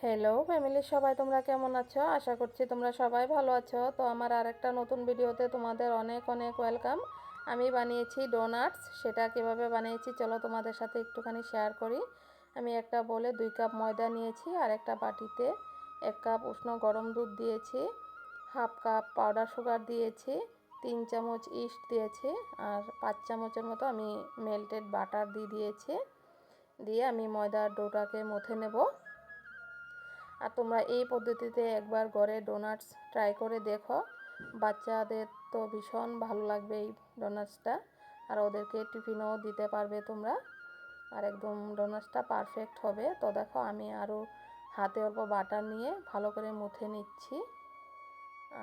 Hello family, সবাই তোমরা কেমন আছো? আশা করছি তোমরা সবাই ভালো আছো। তো আমার আরেকটা নতুন ভিডিওতে তোমাদের অনেক অনেক ওয়েলকাম। আমি বানিয়েছি ডোনাটস। সেটা কিভাবে বানিয়েছি চলো তোমাদের সাথে একটুখানি শেয়ার করি। আমি একটা বলে 2 কাপ ময়দা নিয়েছি, আর একটা বাটিতে 1 কাপ উষ্ণ গরম দুধ দিয়েছি, হাফ কাপ পাউডার সুগার দিয়েছি, 3 চামচ ইস্ট দিয়েছি, আর 5 চামচের মতো আমি মেল্টেড বাটার দিয়েছি। দিয়ে আমি ময়দার ডোটাকে মথে নেব। আর তোমরা এই পদ্ধতিতে একবার ঘরে ডোনাটস ট্রাই করে দেখো। বাচ্চাদের তো ভীষণ ভালো লাগবে এই ডোনাটসটা, আর ওদেরকে টিফিনও দিতে পারবে তোমরা। আর একদম ডোনাটসটা পারফেক্ট হবে। তো দেখো আমি আরও হাতে অল্প বাটার নিয়ে ভালো করে মুথে নিচ্ছি।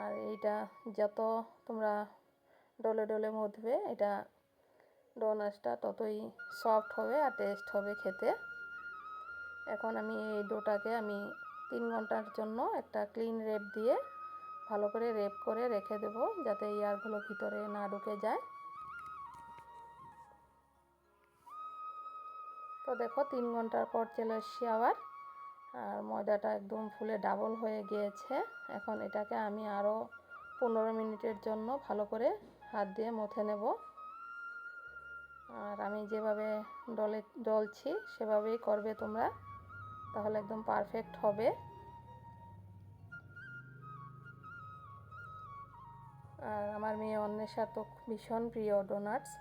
আর এইটা যত তোমরা ডলে ডলে মুথবে, এটা ডোনাটসটা ততই সফট হবে আর টেস্ট হবে খেতে। এখন আমি এই ডোটাকে 3 ঘন্টার জন্য একটা ক্লিন রেপ দিয়ে ভালো করে রেপ করে রেখে দেব, যাতে এয়ারগুলো ভিতরে না ঢুকে যায়। তো দেখো 3 ঘন্টার পর চলে এসেছি আবার, আর ময়দাটা একদম ফুলে ডাবল হয়ে গিয়েছে। এখন এটাকে আমি আরও 15 মিনিটের জন্য ভালো করে হাত দিয়ে মথে নেব। আর আমি যেভাবে ডলছি সেভাবেই করবে তোমরা, তাহলে একদম পারফেক্ট হবে। আর আমার মেয়ে অন্বেষার তো ভীষণ প্রিয় ডোনাটস।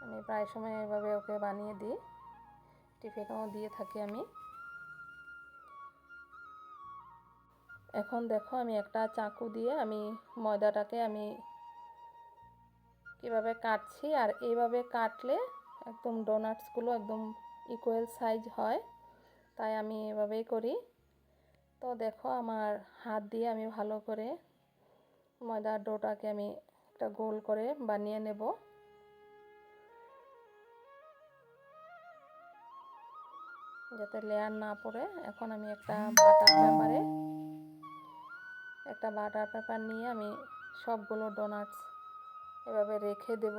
আমি প্রায় সময় এভাবে ওকে বানিয়ে দিই, টিফিনেও দিয়ে থাকি আমি। এখন দেখো আমি একটা চাকু দিয়ে আমি ময়দাটাকে কীভাবে কাটছি, আর এইভাবে কাটলে একদম ডোনাটসগুলো একদম ইকুয়াল সাইজ হয়, তাই আমি এভাবেই করি। তো দেখো আমার হাত দিয়ে আমি ভালো করে ময়দার ডোটাকে আমি একটা গোল করে বানিয়ে নেব, যাতে লেয়ার না পড়ে। এখন আমি একটা বাটার পেপার নিয়ে আমি সবগুলো ডোনাটস এভাবে রেখে দেব,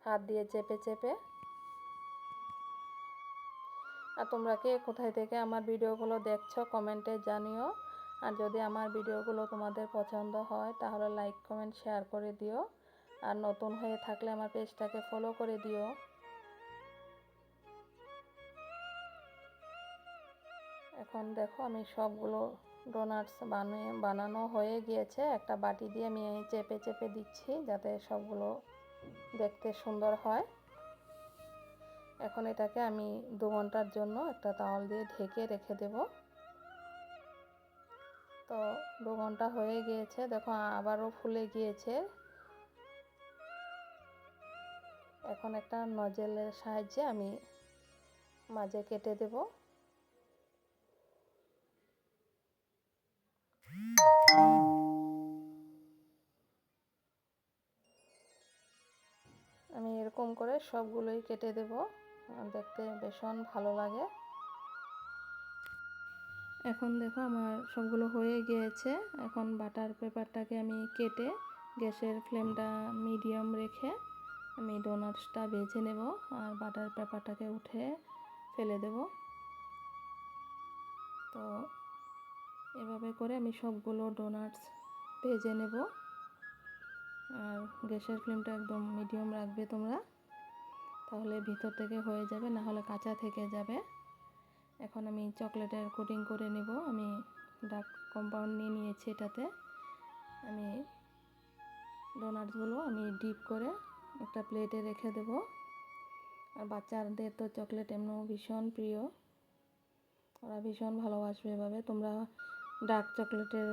হাত দিয়ে চেপে চেপে। আর তোমরা কে কোথায় থেকে আমার ভিডিওগুলো দেখছো কমেন্টে জানিও। আর যদি আমার ভিডিওগুলো তোমাদের পছন্দ হয় তাহলে লাইক কমেন্ট শেয়ার করে দিও। আর নতুন হয়ে থাকলে আমার পেজটাকে ফলো করে দিও। এখন দেখো আমি সবগুলো ডোনাটস বানানো হয়ে গিয়েছে। একটা বাটি দিয়ে আমি চেপে চেপে দিচ্ছি, যাতে সবগুলো দেখতে সুন্দর হয়। এখন এটাকে আমি 2 ঘন্টার জন্য একটা তাওয়াল দিয়ে ঢেকে রেখে দেব। তো 2 ঘন্টা হয়ে গিয়েছে, দেখো আবারও ফুলে গিয়েছে। এখন একটা নজেলের সাহায্যে আমি মাঝে কেটে দেব। আমি এরকম করে সবগুলোই কেটে দেব, দেখতে ভীষণ ভালো লাগে। এখন দেখো আমার সবগুলো হয়ে গিয়েছে। এখন বাটার পেপারটাকে আমি কেটে গ্যাসের ফ্লেমটা মিডিয়াম রেখে আমি ডোনাটসটা ভেজে নেব, আর বাটার পেপারটাকে উঠে ফেলে দেব। তো এভাবে করে আমি সবগুলো ডোনাটস ভেজে নেব। আর গ্যাসের ফ্লেমটা একদম মিডিয়াম রাখবে তোমরা, তাহলে ভিতর থেকে হয়ে যাবে, না হলে কাঁচা থেকে যাবে। এখন আমি চকলেটের কোটিং করে নেব। আমি ডার্ক কম্পাউন্ড নিয়েছি। এটাতে আমি ডোনাটসগুলো ডিপ করে একটা প্লেটে রেখে দেব। আর বাচ্চাদের তো চকলেট এমনিও ভীষণ প্রিয়, ওরা ভীষণ ভালোবাসবে। এভাবে তোমরা ডার্ক চকলেটের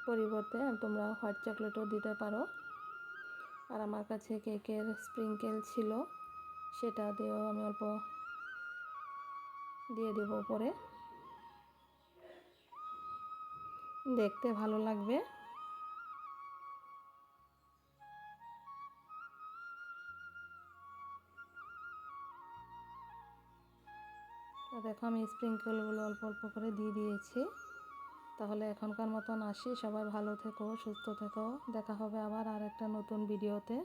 পরিবর্তে তোমরা হোয়াইট চকলেটও দিতে পারো। আর আমার কাছে কেকের স্প্রিঙ্কেল ছিল, সেটা দিয়েও আমি অল্প দিয়ে দেব উপরে, দেখতে ভালো লাগবে। তো দেখো আমি স্প্রিঙ্কেলগুলো অল্প অল্প করে দিয়ে দিয়েছি। তাহলে এখনকার মতন আসি, সবাই ভালো থেকো, সুস্থ থেকো। দেখা হবে আবার আর একটা নতুন ভিডিওতে।